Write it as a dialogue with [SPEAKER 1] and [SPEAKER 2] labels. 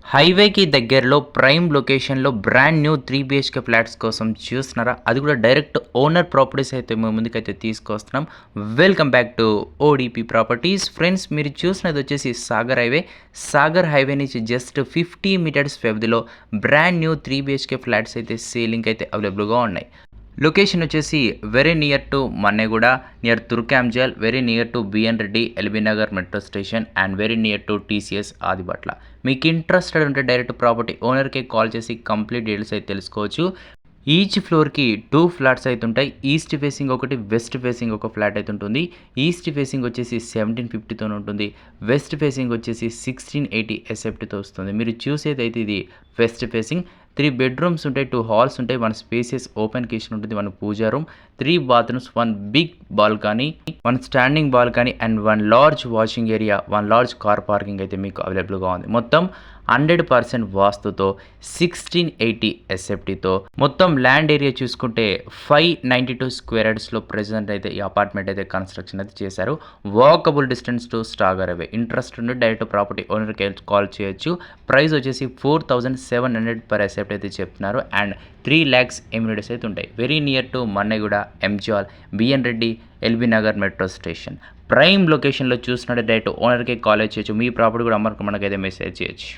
[SPEAKER 1] హైవేకి దగ్గరలో ప్రైమ్ లొకేషన్‌లో బ్రాండ్ న్యూ 3 బీహెచ్‌కే ఫ్లాట్స్ కోసం చూస్తున్నారా? అది కూడా డైరెక్ట్ ఓనర్ ప్రాపర్టీస్ అయితే మేము ముందుకైతే తీసుకొస్తున్నాం. Welcome back to ODP properties. Friends మీరు చూసినది వచ్చేసి సాగర్ హైవే. సాగర్ హైవే నుంచి జస్ట్ 50 మీటర్స్ వ్యవధిలో బ్రాండ్ న్యూ 3 బీహెచ్‌కే ఫ్లాట్స్ అయితే సేలింగ్‌కి అయితే అవైలబుల్‌గా ఉన్నాయి. లొకేషన్ వచ్చేసి very near to Manneguda, near Turkayamjal, very near to BN Reddy, LB Nagar metro station and very near to TCS Adibatla. మీకు ఇంట్రెస్టెడ్ ఉంటే డైరెక్ట్ ప్రాపర్టీ ఓనర్‌కే కాల్ చేసి కంప్లీట్ డీటెయిల్స్ అయితే తెలుసుకోవచ్చు. ఈచ్ ఫ్లోర్‌కి 2 ఫ్లాట్స్ అయితే ఉంటాయి. ఈస్ట్ ఫేసింగ్ ఒకటి, వెస్ట్ ఫేసింగ్ ఒక ఫ్లాట్ అయితే ఉంటుంది. ఈస్ట్ ఫేసింగ్ వచ్చేసి 1750 ఉంటుంది. వెస్ట్ ఫేసింగ్ వచ్చేసి 1680 ఎస్ఎఫ్టీతో వస్తుంది. మీరు చూసేదైతే ఇది వెస్ట్ ఫేసింగ్. 3 బెడ్‌రూమ్స్ ఉంటాయి, 2 హాల్స్ ఉంటాయి, 1 స్పేసియస్ ఓపెన్ కిచెన్ ఉంటుంది, 1 puja room, 3 bathrooms, 1 big balcony, 1 standing balcony and 1 large washing area, 1 large car parking అయితే మీకు అవైలబుల్‌గా ఉంది. మొత్తం 100% వాస్తుతో 1680 ఎస్ఎఫ్టీతో మొత్తం ల్యాండ్ ఏరియా చూసుకుంటే 592 స్క్వేర్ యార్డ్స్‌లో ప్రెజెంట్ అయితే ఈ అపార్ట్మెంట్ అయితే కన్స్ట్రక్షన్ అయితే చేశారు. Walkable distance to stagger away. Interest ఉంటే డైరెక్ట్ ప్రాపర్టీ ఓనర్‌కి కాల్ చేయొచ్చు. ప్రైస్ వచ్చేసి 4700 పర్ ఎస్ఎఫ్టీ అయితే చెప్తున్నారు అండ్ 3 lakhs ఎమ్యూనిటీస్ అయితే ఉంటాయి. వెరీ నియర్ టు మన్నెగూడ, ఎంజాల్, BN Reddy, LB Nagar metro station. Prime లొకేషన్‌లో చూసినట్టు డైరెక్ట్ ఓనర్‌కే కాల్ చేయొచ్చు. మీ ప్రాపర్టీ కూడా అమ్మకం మనకైతే మెసేజ్ చేయొచ్చు.